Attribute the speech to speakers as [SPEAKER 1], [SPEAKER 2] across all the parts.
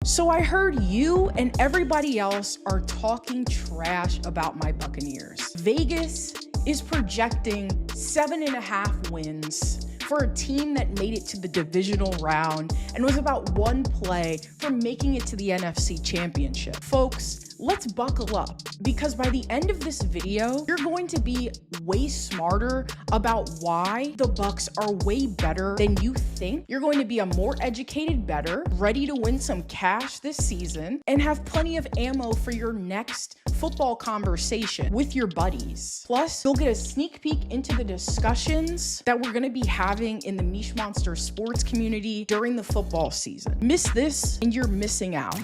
[SPEAKER 1] So I heard you and everybody else are talking trash about my Buccaneers. Vegas is projecting 7.5 wins for a team that made it to the divisional round and was about one play from making it to the NFC Championship. Folks, let's buckle up, because by the end of this video, you're going to be way smarter about why the Bucs are way better than you think. You're going to be a more educated bettor, ready to win some cash this season, and have plenty of ammo for your next football conversation with your buddies. Plus, you'll get a sneak peek into the discussions that we're gonna be having in the Mish Monster sports community during the football season. Miss this and you're missing out.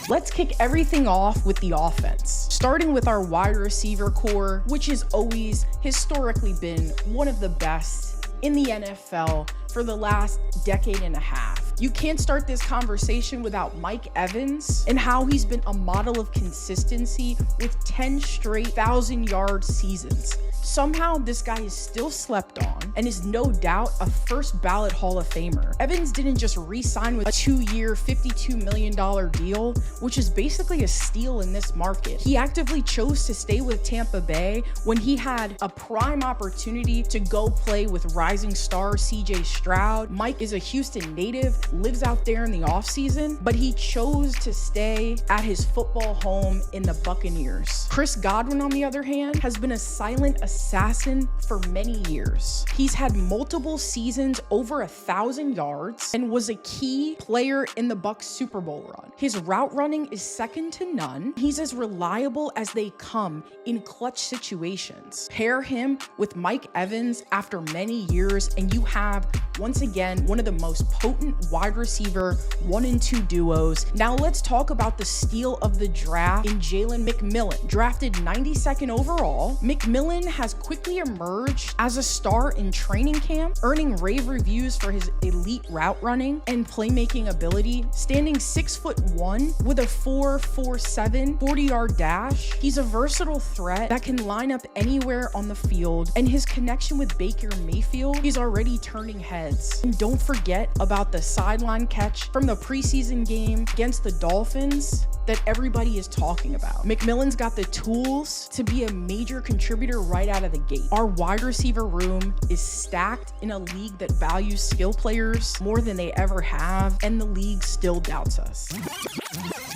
[SPEAKER 1] Let's kick everything off with the offense, starting with our wide receiver core, which has always historically been one of the best in the NFL for the last decade and a half. You can't start this conversation without Mike Evans and how he's been a model of consistency with 10 straight 1,000-yard seasons. Somehow, this guy is still slept on and is no doubt a first ballot Hall of Famer. Evans didn't just re-sign with a 2-year, $52 million deal, which is basically a steal in this market. He actively chose to stay with Tampa Bay when he had a prime opportunity to go play with rising star CJ Stroud. Mike is a Houston native, lives out there in the offseason, but he chose to stay at his football home in the Buccaneers. Chris Godwin, on the other hand, has been a silent assassin for many years. He's had multiple seasons over 1,000 yards and was a key player in the Bucs Super Bowl run. His route running is second to none. He's as reliable as they come in clutch situations. Pair him with Mike Evans after many years, and you have, once again, one of the most potent wide receiver 1 and 2 duos. Now let's talk about the steal of the draft in Jalen McMillan. Drafted 92nd overall, McMillan has quickly emerged as a star in training camp, earning rave reviews for his elite route running and playmaking ability. Standing 6'1" with a 4.47 40-yard dash, he's a versatile threat that can line up anywhere on the field, and his connection with Baker Mayfield is already turning heads. And don't forget about the sideline catch from the preseason game against the Dolphins that everybody is talking about. McMillan's got the tools to be a major contributor right out of the gate. Our wide receiver room is stacked in a league that values skill players more than they ever have, and the league still doubts us.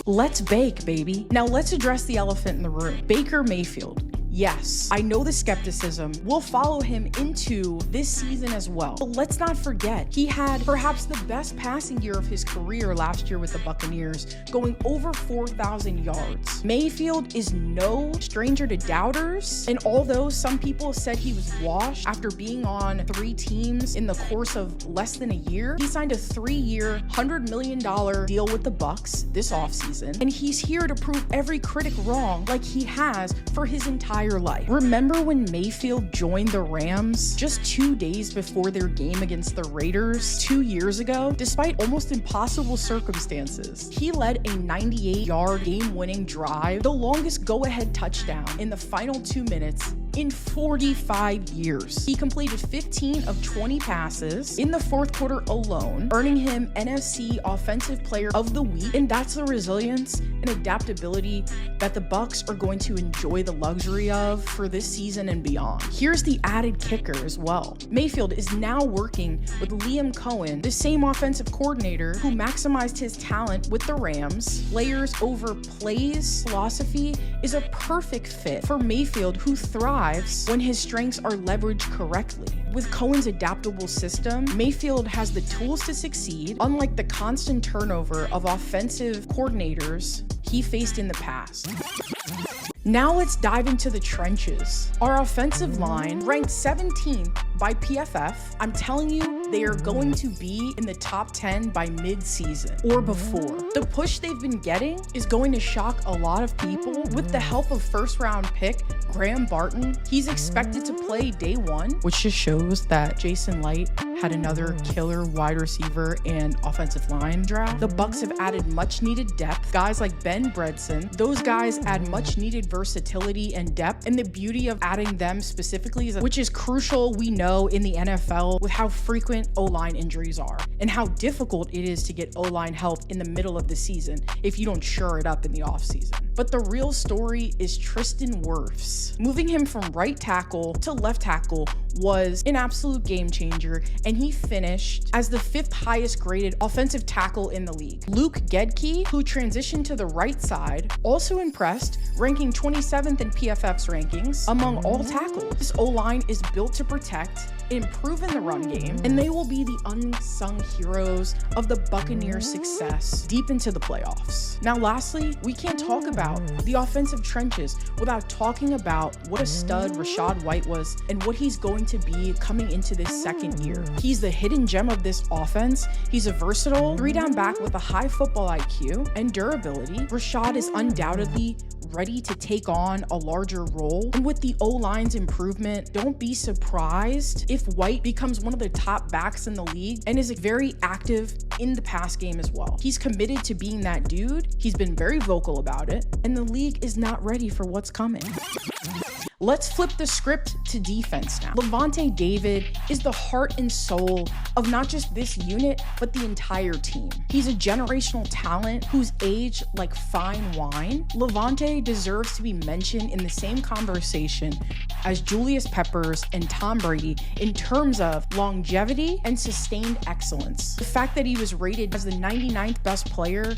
[SPEAKER 1] Let's bake, baby. Now let's address the elephant in the room. Baker Mayfield. Yes, I know the skepticism will follow him into this season as well. But let's not forget, he had perhaps the best passing year of his career last year with the Buccaneers, going over 4,000 yards. Mayfield is no stranger to doubters, and although some people said he was washed after being on 3 teams in the course of less than a year, he signed a 3-year, $100 million deal with the Bucs this offseason, and he's here to prove every critic wrong like he has for his entire life. Remember when Mayfield joined the Rams just 2 days before their game against the Raiders 2 years ago? Despite almost impossible circumstances, he led a 98-yard game-winning drive, the longest go-ahead touchdown in the final 2 minutes in 45 years. He completed 15 of 20 passes in the fourth quarter alone, earning him NFC Offensive Player of the Week, and that's the resilience and adaptability that the Bucs are going to enjoy the luxury of for this season and beyond. Here's the added kicker as well. Mayfield is now working with Liam Coen, the same offensive coordinator who maximized his talent with the Rams. Players over plays philosophy is a perfect fit for Mayfield, who thrives when his strengths are leveraged correctly. With Cohen's adaptable system, Mayfield has the tools to succeed, unlike the constant turnover of offensive coordinators he faced in the past. Now let's dive into the trenches. Our offensive line, ranked 17th by PFF, I'm telling you, they are going to be in the top 10 by mid-season or before. The push they've been getting is going to shock a lot of people. With the help of first-round pick Graham Barton, he's expected to play day 1, which just shows that Jason Light had another killer wide receiver and offensive line draft. The Bucs have added much-needed depth. Guys like Ben Bredson, those guys add much-needed versatility and depth, and the beauty of adding them specifically is, which is crucial, we know, in the NFL with how frequent prevalent O-line injuries are and how difficult it is to get O-line help in the middle of the season if you don't shore it up in the offseason. But the real story is Tristan Wirfs. Moving him from right tackle to left tackle was an absolute game changer, and he finished as the 5th highest graded offensive tackle in the league. Luke Gedke, who transitioned to the right side, also impressed, ranking 27th in PFF's rankings among all tackles. This O-line is built to protect, improve in the run game, and they will be the unsung heroes of the Buccaneers' success deep into the playoffs. Now, lastly, we can't talk about the offensive trenches without talking about what a stud Rachaad White was and what he's going to be coming into this second year. He's the hidden gem of this offense. He's a versatile 3-down back with a high football IQ and durability. Rachaad is undoubtedly ready to take on a larger role. And with the O-line's improvement, don't be surprised if White becomes one of the top backs in the league and is very active in the pass game as well. He's committed to being that dude. He's been very vocal about it, and the league is not ready for what's coming. Let's flip the script to defense now. Lavonte David is the heart and soul of not just this unit, but the entire team. He's a generational talent who's aged like fine wine. Lavonte deserves to be mentioned in the same conversation as Julius Peppers and Tom Brady in terms of longevity and sustained excellence. The fact that he was rated as the 99th best player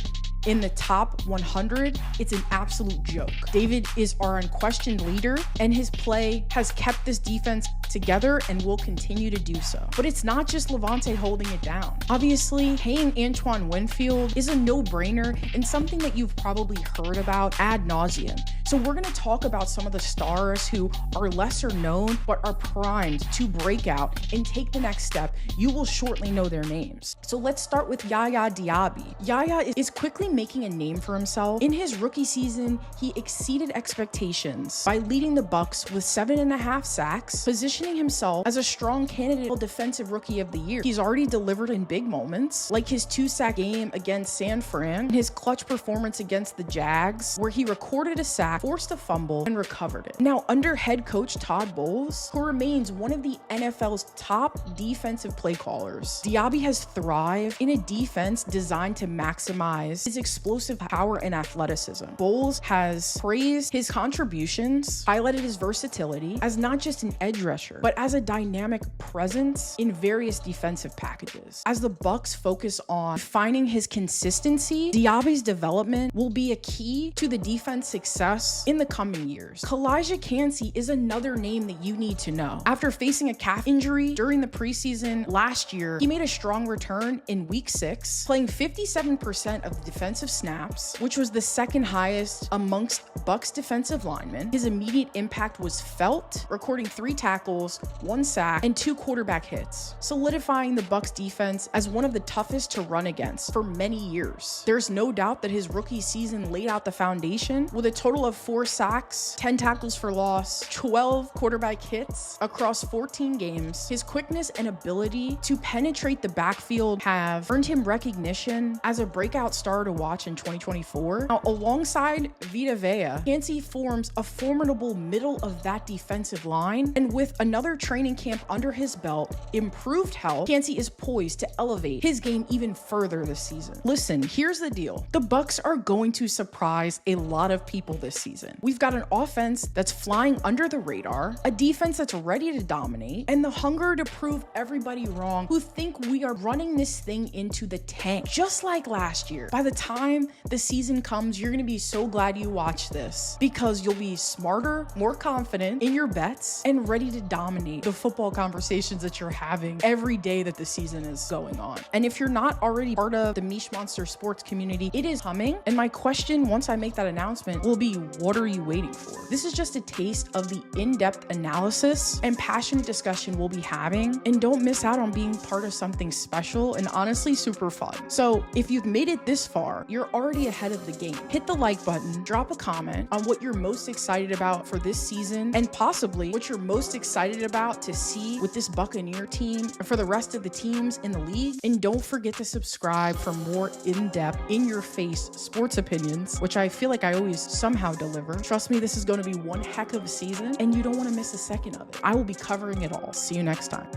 [SPEAKER 1] in the top 100, it's an absolute joke. David is our unquestioned leader, and his play has kept this defense together and will continue to do so. But it's not just Lavonte holding it down. Obviously, paying Antoine Winfield is a no-brainer and something that you've probably heard about ad nauseum. So we're gonna talk about some of the stars who are lesser known but are primed to break out and take the next step. You will shortly know their names. So let's start with Yaya Diaby. Yaya is quickly making a name for himself. In his rookie season, he exceeded expectations by leading the Bucs with 7.5 sacks, positioning himself as a strong candidate for Defensive Rookie of the Year. He's already delivered in big moments, like his 2-sack game against San Fran, and his clutch performance against the Jags, where he recorded a sack, forced a fumble, and recovered it. Now, under head coach Todd Bowles, who remains one of the NFL's top defensive play callers, Diaby has thrived in a defense designed to maximize his explosive power and athleticism. Bowles has praised his contributions, highlighted his versatility as not just an edge rusher, but as a dynamic presence in various defensive packages. As the Bucs focus on finding his consistency, Diaby's development will be a key to the defense success in the coming years. Calijah Kancey is another name that you need to know. After facing a calf injury during the preseason last year, he made a strong return in week 6, playing 57% of the defensive snaps, which was the second highest amongst Bucs defensive linemen. His immediate impact was felt, recording 3 tackles, 1 sack, and 2 quarterback hits, solidifying the Bucs defense as one of the toughest to run against for many years. There's no doubt that his rookie season laid out the foundation with a total of 4 sacks, 10 tackles for loss, 12 quarterback hits across 14 games. His quickness and ability to penetrate the backfield have earned him recognition as a breakout star to watch in 2024. Now, alongside Vita Vea, Kancey forms a formidable middle of that defensive line, and with another training camp under his belt, improved health, Kancey is poised to elevate his game even further this season. Listen, here's the deal. The Bucs are going to surprise a lot of people this season. We've got an offense that's flying under the radar, a defense that's ready to dominate, and the hunger to prove everybody wrong who think we are running this thing into the tank. Just like last year, by the time the season comes, you're gonna be so glad you watched this, because you'll be smarter, more confident in your bets, and ready to dominate the football conversations that you're having every day that the season is going on. And if you're not already part of the Mish Monster sports community, it is coming. And my question, once I make that announcement, will be, what are you waiting for? This is just a taste of the in-depth analysis and passionate discussion we'll be having. And don't miss out on being part of something special and honestly super fun. So if you've made it this far, you're already ahead of the game. Hit the like button, drop a comment on what you're most excited about for this season, and possibly what you're most excited about to see with this Buccaneer team and for the rest of the teams in the league. And don't forget to subscribe for more in-depth, in-your-face sports opinions, which I feel like I always somehow deliver. Trust me, this is going to be one heck of a season, and you don't want to miss a second of it. I will be covering it all. See you next time.